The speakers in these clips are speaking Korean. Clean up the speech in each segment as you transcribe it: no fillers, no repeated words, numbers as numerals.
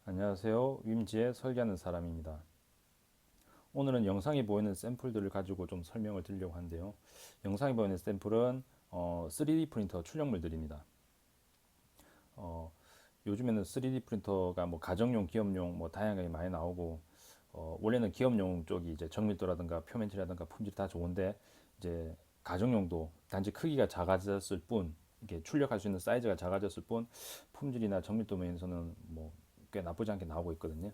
안녕하세요. 윈지의 설계하는 사람입니다. 오늘은 영상에 보이는 샘플들을 가지고 좀 설명을 드리려고 하는데요. 영상에 보이는 샘플은 3D 프린터 출력물들입니다. 어, 요즘에는 3D 프린터가 뭐 가정용, 기업용 뭐 다양하게 많이 나오고 원래는 기업용 쪽이 이제 정밀도라든가 표면치라든가 품질이 다 좋은데 이제 가정용도 단지 크기가 작아졌을 뿐 이게 출력할 수 있는 사이즈가 작아졌을 뿐 품질이나 정밀도 면에서는 뭐 꽤 나쁘지 않게 나오고 있거든요.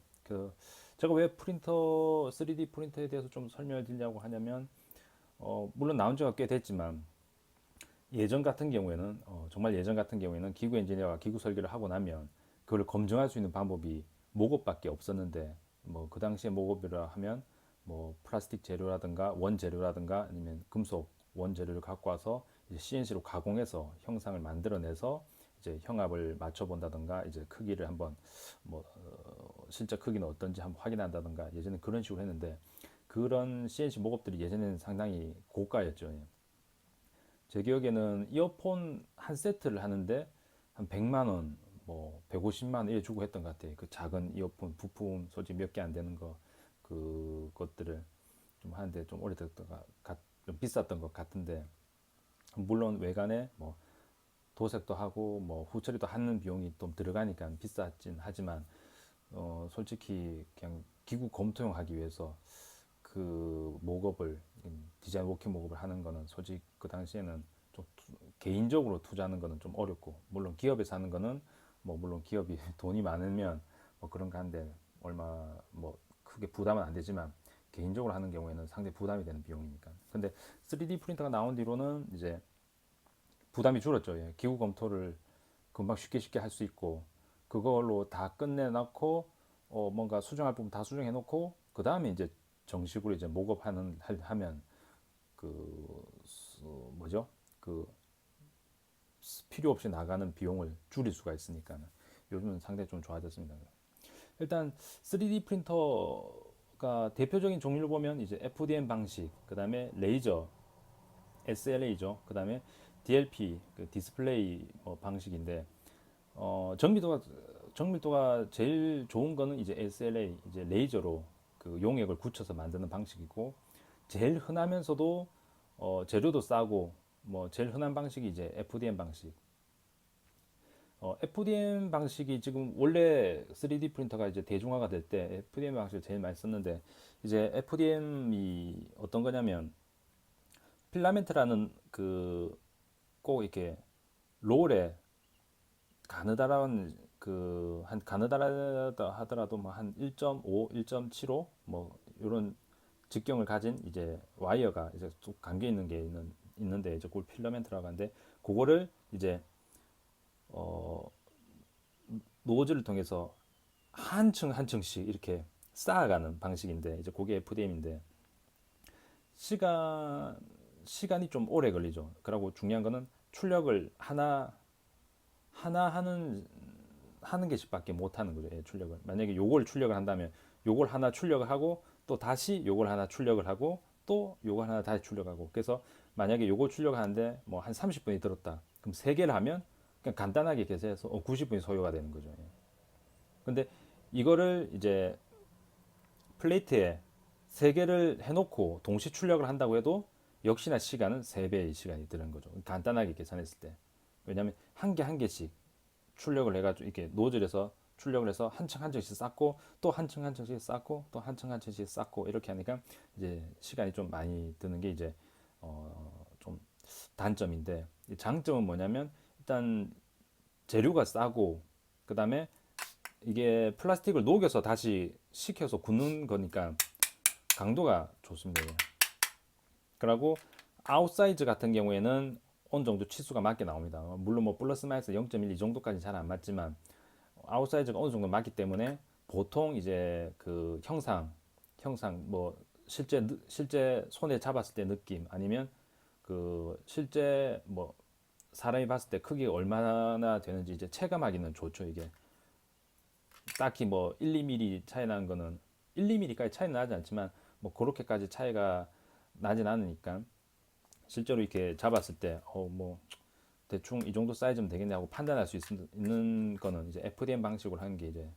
제가 왜 프린터 3D 프린터에 대해서 좀 설명을 드리려고 하냐면 물론 나온 지가 꽤 됐지만 예전 같은 경우에는 정말 예전 같은 경우에는 기구 엔지니어가 기구 설계를 하고 나면 그걸 검증할 수 있는 방법이 목업밖에 없었는데 뭐 그 당시에 목업이라 하면 뭐 플라스틱 재료라든가 원 재료라든가 아니면 금속 원 재료를 갖고 와서 이제 CNC로 가공해서 형상을 만들어내서 이제 형압을 맞춰 본다든가 이제 크기를 한번 뭐 실제 크기는 어떤지 한번 확인한다든가 예전에 그런 식으로 했는데 그런 CNC 목업들이 예전에는 상당히 고가였죠. 예. 제 기억에는 이어폰 한 세트를 하는데 한 100만 원, 뭐 150만 원 이래 주고 했던 것 같아요. 그 작은 이어폰 부품 솔직히 몇 개 안 되는 거 그것들을 좀 하는데 좀 오래됐던 좀 비쌌던 것 같은데 물론 외관에 뭐 도색도 하고 뭐 후처리도 하는 비용이 좀 들어가니까 비쌌진 하지만 솔직히 그냥 기구 검토용 하기 위해서 그 목업을 디자인 워킹 목업을 하는 거는 솔직히 그 당시에는 좀 개인적으로 투자하는 거는 좀 어렵고 물론 기업에서 하는 거는 뭐 물론 기업이 돈이 많으면 뭐 그런 거 한데 얼마 뭐 크게 부담은 안 되지만 개인적으로 하는 경우에는 상당히 부담이 되는 비용이니까. 근데 3D 프린터가 나온 뒤로는 이제 부담이 줄었죠. 예. 기구 검토를 금방 쉽게 할 수 있고 그걸로 다 끝내놓고 뭔가 수정할 부분 다 수정해 놓고 그 다음에 이제 정식으로 이제 하면 그 뭐죠? 그 필요 없이 나가는 비용을 줄일 수가 있으니까 요즘은 상당히 좀 좋아졌습니다. 일단 3D 프린터가 대표적인 종류를 보면 이제 FDM 방식, 그 다음에 레이저, SLA죠. 그 다음에 DLP, 그 디스플레이 방식인데 정밀도가 제일 좋은 거는 이제 SLA, 이제 레이저로 그 용액을 굳혀서 만드는 방식이고 제일 흔하면서도 재료도 싸고 뭐 제일 흔한 방식이 이제 FDM 방식. FDM 방식이 지금 원래 3D 프린터가 이제 대중화가 될 때 FDM 방식을 제일 많이 썼는데 이제 FDM이 어떤 거냐면 필라멘트라는 그 꼭 이렇게 롤에 가느다란 그 한 가느다라다 하더라도 뭐 한 1.5, 1.75 뭐 이런 직경을 가진 이제 와이어가 이제 쭉 감겨 있는 게 있는데 이제 그걸 필라멘트라고 하는데 그거를 이제 어 노즐을 통해서 한 층 한 층씩 이렇게 쌓아가는 방식인데 이제 그게 FDM인데 시간 시간이 좀 오래 걸리죠. 그리고 중요한 거는 출력을 하나 하는 개씩밖에 못 하는 거죠. 예, 출력을. 만약에 요걸 출력을 한다면 요걸 하나 출력을 하고 또 다시 요걸 하나 출력을 하고 또 요걸 하나 다시 출력하고 그래서 만약에 요걸 출력하는데 뭐 한 30분이 들었다. 그럼 세 개를 하면 그냥 간단하게 계산해서 90분이 소요가 되는 거죠. 예. 근데 이거를 이제 플레이트에 세 개를 해놓고 동시 출력을 한다고 해도 역시나 시간은 세배의 시간이 드는 거죠. 간단하게 계산했을 때. 왜냐하면 한 개 한 개씩 출력을 해가지고 이렇게 노즐에서 출력을 해서 한 층 한 층씩 쌓고 또 한 층 한 층씩 쌓고 또 한 층 한 층씩 쌓고 이렇게 하니까 이제 시간이 좀 많이 드는 게 이제 좀 단점인데 장점은 뭐냐면 일단 재료가 싸고 그 다음에 이게 플라스틱을 녹여서 다시 식혀서 굳는 거니까 강도가 좋습니다. 그리고 아웃사이즈 같은 경우에는 어느 정도 치수가 맞게 나옵니다. 물론 뭐 플러스 마이너스 0.1 이 정도까지 잘 안 맞지만 아웃사이즈가 어느 정도 맞기 때문에 보통 이제 그 형상 뭐 실제 손에 잡았을 때 느낌 아니면 그 실제 뭐 사람이 봤을 때 크기가 얼마나 되는지 이제 체감하기는 좋죠. 이게 딱히 뭐 1, 2mm 차이 나는 거는 1, 2mm까지 차이 나지 않지만 뭐 그렇게까지 차이가 나진 않으니까 실제로 이렇게 잡았을 때 뭐 대충 이 정도 사이즈면 되겠네 하고 판단할 수 있는 거는 이제 FDM 방식으로 하는 게 이제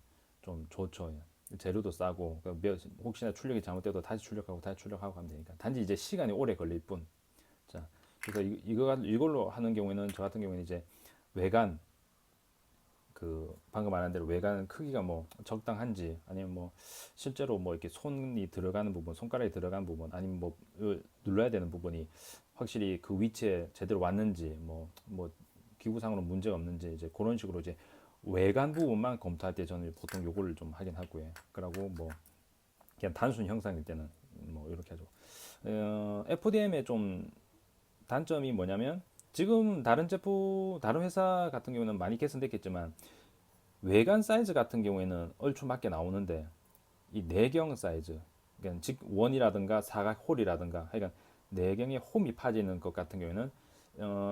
좀 좋죠. 예. 재료도 싸고 혹시나 출력이 잘못돼도 다시 출력하고 다시 출력하고 하면 되니까 단지 이제 시간이 오래 걸릴 뿐. 자, 그래서 이걸로 하는 경우에는 저 같은 경우에는 이제 외관 그 방금 말한 대로 외관 크기가 뭐 적당한지 아니면 뭐 실제로 뭐 이렇게 손이 들어가는 부분, 손가락이 들어가는 부분 아니면 뭐 눌러야 되는 부분이 확실히 그 위치에 제대로 왔는지 뭐 기구상으로 문제가 없는지 이제 그런 식으로 이제 외관 부분만 검토할 때 저는 보통 요거를 좀 하긴 하고요. 그러고 뭐 그냥 단순 형상일 때는 뭐 이렇게 하죠. FDM의 좀 단점이 뭐냐면 지금 다른 회사 같은 경우는 많이 개선됐겠지만 외관 사이즈 같은 경우에는 얼추 맞게 나오는데 이 내경 사이즈, 그러니까 즉 원이라든가 사각 홀이라든가 하여간 내경에 홈이 파지는 것 같은 경우에는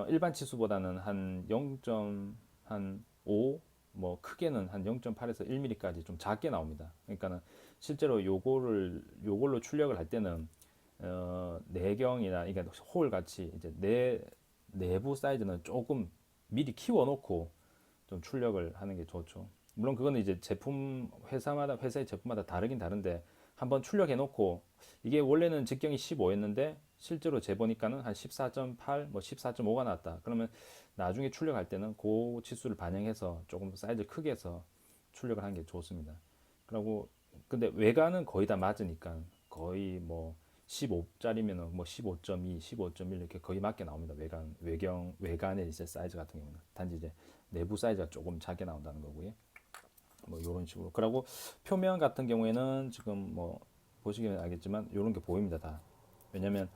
일반 치수보다는 한 0.5 뭐 크게는 한 0.8에서 1mm까지 좀 작게 나옵니다. 그러니까는 실제로 요걸로 출력을 할 때는 내경이나 그러니까 홀 같이 이제 내부 사이즈는 조금 미리 키워놓고 좀 출력을 하는 게 좋죠. 물론 그거는 이제 회사의 제품마다 다르긴 다른데 한번 출력해 놓고 이게 원래는 직경이 15였는데 실제로 재보니까는 한 14.8, 뭐 14.5가 나왔다. 그러면 나중에 출력할 때는 그 치수를 반영해서 조금 사이즈 크게 해서 출력을 하는 게 좋습니다. 그리고 근데 외관은 거의 다 맞으니까 거의 뭐 15짜리면은 뭐 15.2, 15.1 이렇게 거의 맞게 나옵니다. 외관의 이제 사이즈 같은 경우는 단지 이제 내부 사이즈가 조금 작게 나온다는 거고요. 뭐 이런 식으로. 그리고 표면 같은 경우에는 지금 뭐 보시면 알겠지만 이런 게 보입니다 다. 왜냐면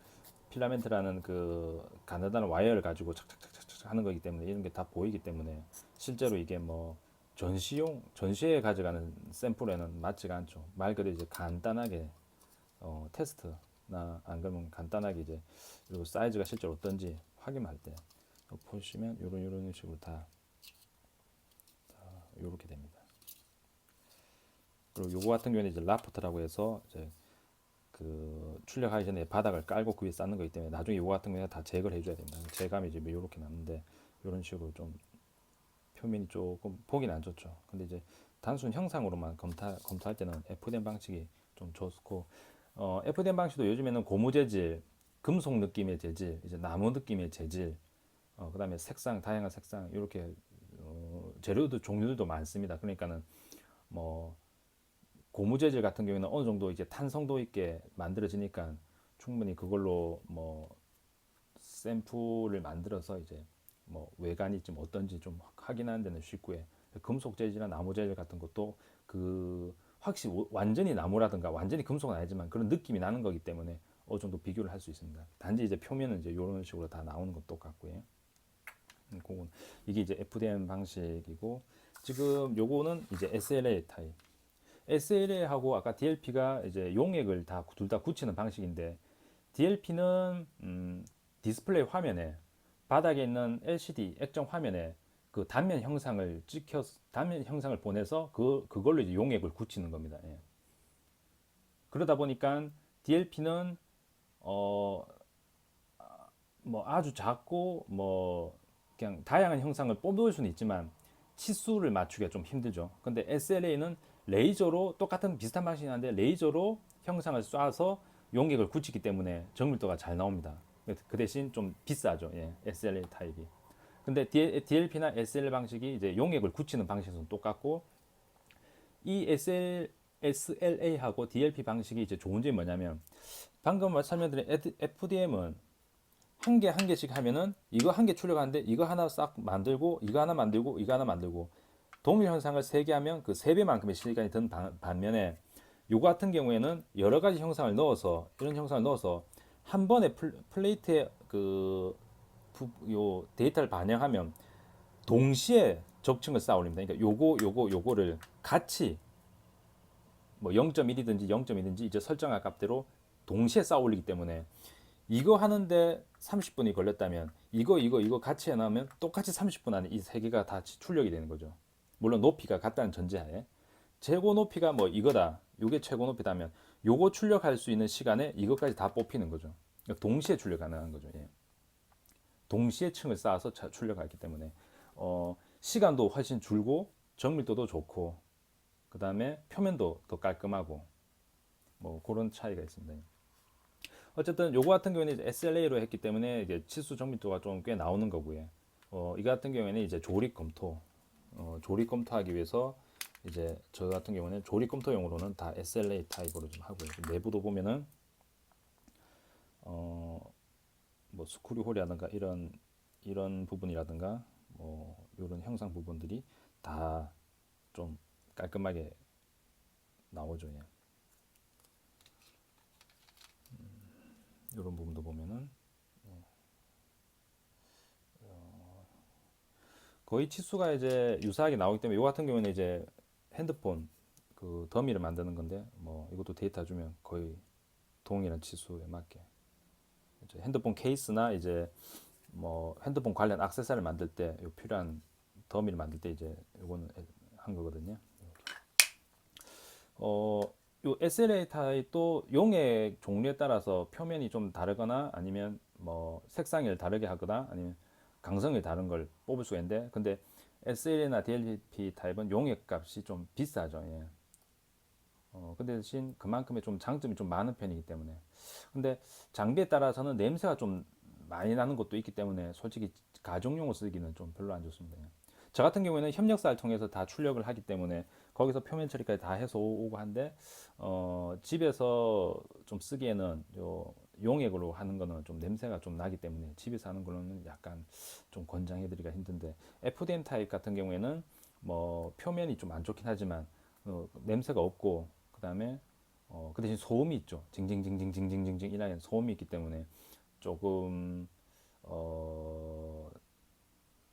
필라멘트라는 그 가느다란 와이어를 가지고 착착착착 하는 거기 때문에 이런 게 다 보이기 때문에 실제로 이게 뭐 전시에 가져가는 샘플에는 맞지가 않죠. 말 그대로 이제 간단하게 테스트나 안 그러면 간단하게 이제 요 사이즈가 실제로 어떤지 확인할 때 보시면 이런 식으로 다 이렇게 됩니다. 그리고 요거 같은 경우는 이제 라프트라고 해서 이제 그 출력하기 전에 바닥을 깔고 그 위에 쌓는 거기 때문에 나중에 요거 같은 경우는 다 제거를 해줘야 됩니다. 제감이 이제 이렇게 나는데 이런 식으로 좀 표면이 조금 보기는 안 좋죠. 근데 이제 단순 형상으로만 검토할 때는 FDM 방식이 좀 좋고 FDM 방식도 요즘에는 고무 재질, 금속 느낌의 재질, 이제 나무 느낌의 재질, 그다음에 색상 다양한 색상 이렇게 재료도 종류들도 많습니다. 그러니까는 뭐 고무 재질 같은 경우에는 어느 정도 이제 탄성도 있게 만들어지니까 충분히 그걸로 뭐 샘플을 만들어서 이제 뭐 외관이 좀 어떤지 좀 확인하는 데는 쉽고요. 금속 재질이나 나무 재질 같은 것도 그 확실히 완전히 나무라든가 완전히 금속은 아니지만 그런 느낌이 나는 거기 때문에 어느 정도 비교를 할 수 있습니다. 단지 이제 표면은 이제 이런 식으로 다 나오는 건 똑같고요. 그건 이게 이제 FDM 방식이고 지금 요거는 이제 SLA 타입. SLA하고 아까 DLP가 이제 용액을 둘 다 굳히는 방식인데 DLP는 디스플레이 화면에 바닥에 있는 LCD 액정 화면에 그 단면 형상을 보내서 그걸로 이제 용액을 굳히는 겁니다. 예. 그러다 보니까 DLP는 어 뭐 아주 작고 뭐 그냥 다양한 형상을 뽑을 수는 있지만 치수를 맞추기가 좀 힘들죠. 근데 SLA는 레이저로 똑같은 비슷한 방식이 한데 레이저로 형상을 쏴서 용액을 굳히기 때문에 정밀도가 잘 나옵니다. 그 대신 좀 비싸죠. 예, SLA 타입이. 근데 DLP나 SL 방식이 이제 용액을 굳히는 방식은 똑같고 이 SLA하고 DLP 방식이 이제 좋은 점이 뭐냐면 방금 설명드린 FDM은 한 개씩 하면은 이거 한 개 출력하는데 이거 하나 싹 만들고 이거 하나 만들고 이거 하나 만들고 동일 현상을 세 개 하면 그 세 배만큼의 시간이 든 반면에 요거 같은 경우에는 여러 가지 형상을 넣어서 이런 형상을 넣어서 한 번에 플레이트에 요 데이터를 반영하면 동시에 적층을 쌓아 올립니다. 그러니까 요거를 같이 뭐 0.1이든지 0.2든지 이제 설정할 값대로 동시에 쌓아 올리기 때문에 이거 하는데 30분이 걸렸다면 이거 같이 해놓으면 똑같이 30분 안에 이 세 개가 다 출력이 되는 거죠. 물론 높이가 같다는 전제하에 최고 높이가 뭐 이거다. 이게 최고 높이다면 요거 출력할 수 있는 시간에 이것까지 다 뽑히는 거죠. 그러니까 동시에 출력 가능한 거죠. 예. 동시에 층을 쌓아서 출력하기 때문에 시간도 훨씬 줄고 정밀도도 좋고 그 다음에 표면도 더 깔끔하고 뭐 그런 차이가 있습니다. 어쨌든 요거 같은 경우에는 이제 SLA로 했기 때문에 이제 치수 정밀도가 좀 꽤 나오는 거고요. 이 같은 경우에는 이제 조립 검토, 조립 검토하기 위해서 이제 저 같은 경우는 조립 검토용으로는 다 SLA 타입으로 좀 하고요. 내부도 보면은 뭐 스크류 홀이라든가 이런 부분이라든가 뭐 이런 형상 부분들이 다 좀 깔끔하게 나오죠. 예. 이런 부분도 보면은 거의 치수가 이제 유사하게 나오기 때문에 이 같은 경우는 이제 핸드폰 그 더미를 만드는 건데 뭐 이것도 데이터 주면 거의 동일한 치수에 맞게 이제 핸드폰 케이스나 이제 뭐 핸드폰 관련 액세서리를 만들 때 필요한 더미를 만들 때 이제 이거는 한 거거든요. 어, 요 SLA 타입도 용의 종류에 따라서 표면이 좀 다르거나 아니면 뭐 색상을 다르게 하거나 아니면 강성을 다른 걸 뽑을 수가 있는데 근데 SLA나 DLP 타입은 용의 값이 좀 비싸죠. 예. 근데 대신 그만큼의 좀 장점이 좀 많은 편이기 때문에 근데 장비에 따라서는 냄새가 좀 많이 나는 것도 있기 때문에 솔직히 가정용으로 쓰기는 좀 별로 안 좋습니다. 저 같은 경우에는 협력사를 통해서 다 출력을 하기 때문에 거기서 표면 처리까지 다 해서 오고 한데 집에서 좀 쓰기에는 요 용액으로 하는 거는 좀 냄새가 좀 나기 때문에 집에서 하는 거는 약간 좀 권장해드리기가 힘든데 FDM 타입 같은 경우에는 뭐 표면이 좀 안 좋긴 하지만 냄새가 없고 그 다음에 그 대신 소음이 있죠. 징징징징징징징징 이라는 소음이 있기 때문에 조금 어,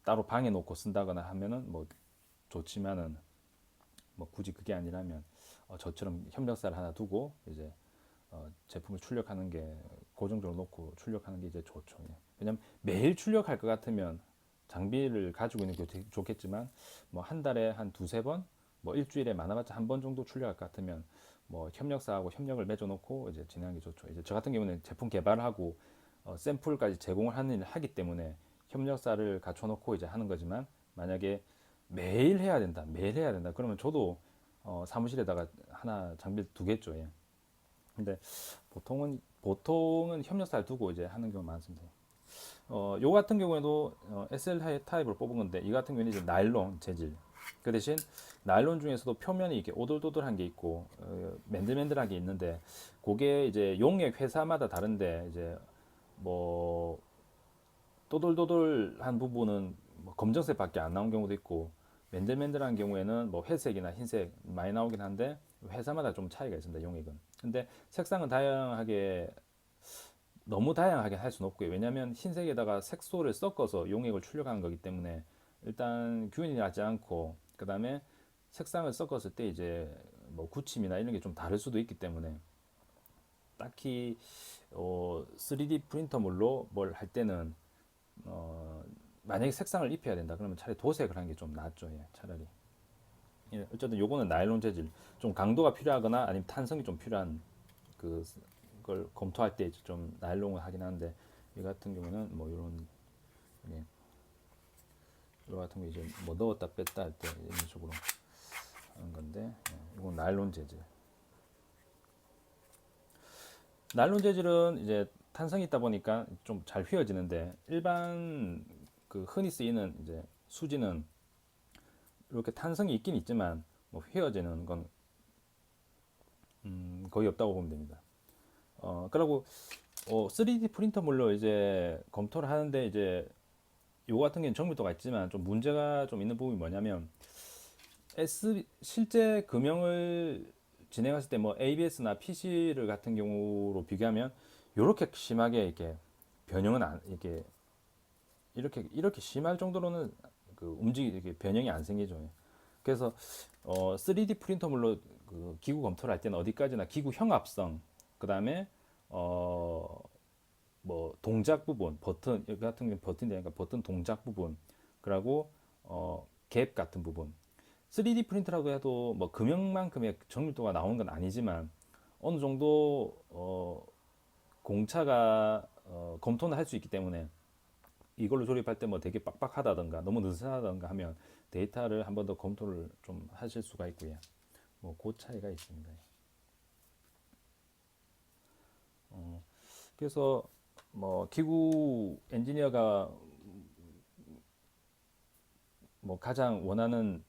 따로 방에 놓고 쓴다거나 하면은 뭐 좋지만은 뭐 굳이 그게 아니라면 저처럼 협력사를 하나 두고 이제 제품을 출력하는 게 고정적으로 놓고 출력하는 게 이제 좋죠. 예. 왜냐면 매일 출력할 것 같으면 장비를 가지고 있는 게 좋겠지만 뭐 한 달에 한 두세 번, 뭐 일주일에 많아봤자 한 번 정도 출력할 것 같으면 뭐 협력사하고 협력을 맺어 놓고 이제 진행하는 게 좋죠. 이제 저 같은 경우는 제품 개발하고 샘플까지 제공을 하는 일을 하기 때문에 협력사를 갖춰 놓고 이제 하는 거지만 만약에 매일 해야 된다, 매일 해야 된다. 그러면 저도 사무실에다가 하나 장비를 두겠죠. 예. 근데 보통은 협력사를 두고 이제 하는 경우가 많습니다. 요 같은 경우에도 SL 타입으로 뽑은 건데 이 같은 경우는 이제 나일론 재질. 그 대신 나일론 중에서도 표면이 이렇게 오돌도돌한 게 있고 맨들맨들한 게 있는데 그게 이제 용액 회사마다 다른데 이제 뭐 또돌또돌한 부분은 뭐 검정색밖에 안 나온 경우도 있고 맨들맨들한 경우에는 뭐 회색이나 흰색 많이 나오긴 한데 회사마다 좀 차이가 있습니다. 용액은. 근데 색상은 다양하게 너무 다양하게 할 수는 없고요. 왜냐하면 흰색에다가 색소를 섞어서 용액을 출력하는 거기 때문에 일단 균일이 나지 않고 그 다음에 색상을 섞었을 때 이제 뭐 굳힘이나 이런 게 좀 다를 수도 있기 때문에 딱히 3D 프린터물로 뭘 할 때는 만약에 색상을 입혀야 된다 그러면 차라리 도색을 하는 게 좀 낫죠. 예, 차라리. 예, 어쨌든 요거는 나일론 재질 좀 강도가 필요하거나 아니면 탄성이 좀 필요한 그걸 검토할 때 좀 나일론을 하긴 하는데 이 같은 경우는 뭐 이런 예, 이거 같은 거 이제 뭐 넣었다 뺐다 할 때 이런 식으로 하는 건데 이건 나일론 재질. 나일론 재질은 이제 탄성이 있다 보니까 좀 잘 휘어지는데 일반 그 흔히 쓰이는 이제 수지는 이렇게 탄성이 있긴 있지만 뭐 휘어지는 건 거의 없다고 보면 됩니다. 그리고 3D 프린터물로 이제 검토를 하는데 이제 요 같은 경우는 정밀도가 있지만 좀 문제가 좀 있는 부분이 뭐냐면 실제 금형을 진행했을 때 뭐 ABS나 PC를 같은 경우로 비교하면 이렇게 심하게 이렇게 변형은 안 이렇게 심할 정도로는 그 이렇게 변형이 안 생기죠. 그래서 3D 프린터물로 그 기구 검토를 할 때는 어디까지나 기구 형합성, 그 다음에 뭐 동작 부분, 버튼 여기 같은 경우 버튼이 되니까 버튼 동작 부분, 그리고 갭 같은 부분. 3D 프린터라고 해도 뭐 금형만큼의 정밀도가 나오는 건 아니지만 어느 정도 공차가 검토는 할 수 있기 때문에 이걸로 조립할 때 뭐 되게 빡빡하다던가 너무 느슨하다던가 하면 데이터를 한 번 더 검토를 좀 하실 수가 있고요. 뭐 그 차이가 있습니다. 그래서 뭐 기구 엔지니어가 뭐 가장 원하는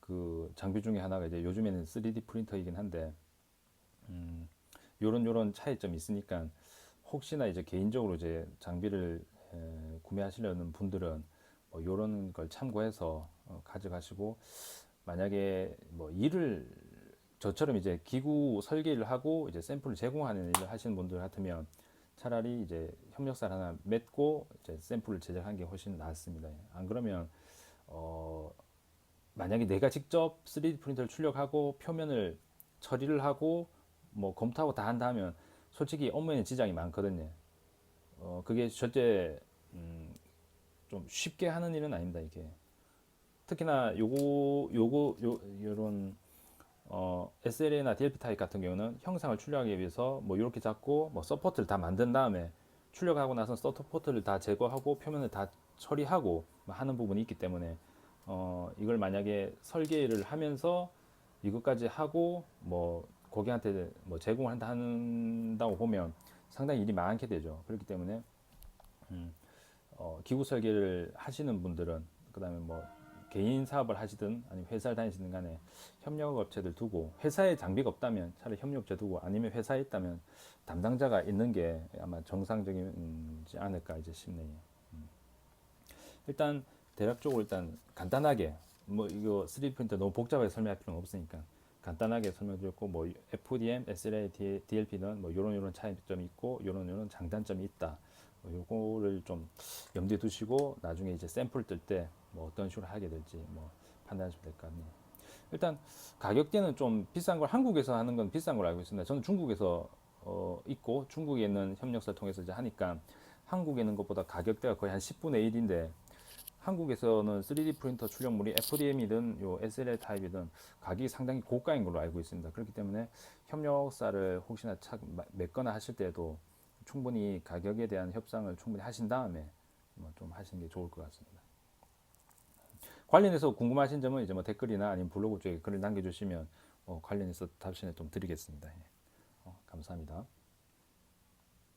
그 장비 중에 하나가 이제 요즘에는 3D 프린터이긴 한데 요런 차이점이 있으니까 혹시나 이제 개인적으로 이제 장비를 구매하시려는 분들은 뭐 요런 걸 참고해서 가져가시고 만약에 뭐 일을 저처럼 이제 기구 설계를 하고 이제 샘플을 제공하는 일을 하시는 분들 같으면 차라리 이제 협력사를 하나 맺고 이제 샘플을 제작하는 게 훨씬 낫습니다. 안 그러면 어 만약에 내가 직접 3D 프린터를 출력하고 표면을 처리를 하고 뭐 검토하고 다 한다 하면 솔직히 업무에는 지장이 많거든요. 그게 절대 좀 쉽게 하는 일은 아닙니다, 이게. 특히나 요런 SLA나 DLP 타입 같은 경우는 형상을 출력하기 위해서 뭐 이렇게 잡고 뭐 서포트를 다 만든 다음에 출력하고 나서 서포트를 다 제거하고 표면을 다 처리하고 뭐 하는 부분이 있기 때문에 이걸 만약에 설계를 하면서 이것까지 하고 뭐 고객한테 뭐 한다고 보면 상당히 일이 많게 되죠. 그렇기 때문에 기구 설계를 하시는 분들은 그다음에 뭐 개인 사업을 하시든 아니면 회사를 다니시든 간에 협력 업체들 두고 회사에 장비가 없다면 차라리 협력업체 두고 아니면 회사에 있다면 담당자가 있는 게 아마 정상적이지 않을까 이제 싶네요. 일단 대략적으로 일단 간단하게 뭐 이거 3D 프린터 너무 복잡하게 설명할 필요는 없으니까 간단하게 설명드렸고 뭐 FDM, SLA, DLP는 뭐 요런 차이점이 있고 요런 장단점이 있다. 뭐 요거를 좀 염두에 두시고 나중에 이제 샘플 뜰 때 뭐 어떤 식으로 하게 될지 뭐 판단하시면 될 것 같네요. 일단 가격대는 좀 비싼 걸 한국에서 하는 건 비싼 걸 알고 있습니다. 저는 중국에서 있고 중국에 있는 협력사를 통해서 이제 하니까 한국에 있는 것보다 가격대가 거의 한 10분의 1인데 한국에서는 3D 프린터 출력물이 FDM이든 요 SLA 타입이든 가격이 상당히 고가인 걸로 알고 있습니다. 그렇기 때문에 협력사를 혹시나 맺거나 하실 때도 충분히 가격에 대한 협상을 충분히 하신 다음에 뭐좀 하시는 게 좋을 것 같습니다. 관련해서 궁금하신 점은 이제 뭐 댓글이나 아니면 블로그 쪽에 글을 남겨주시면 관련해서 답변을 좀 드리겠습니다. 감사합니다.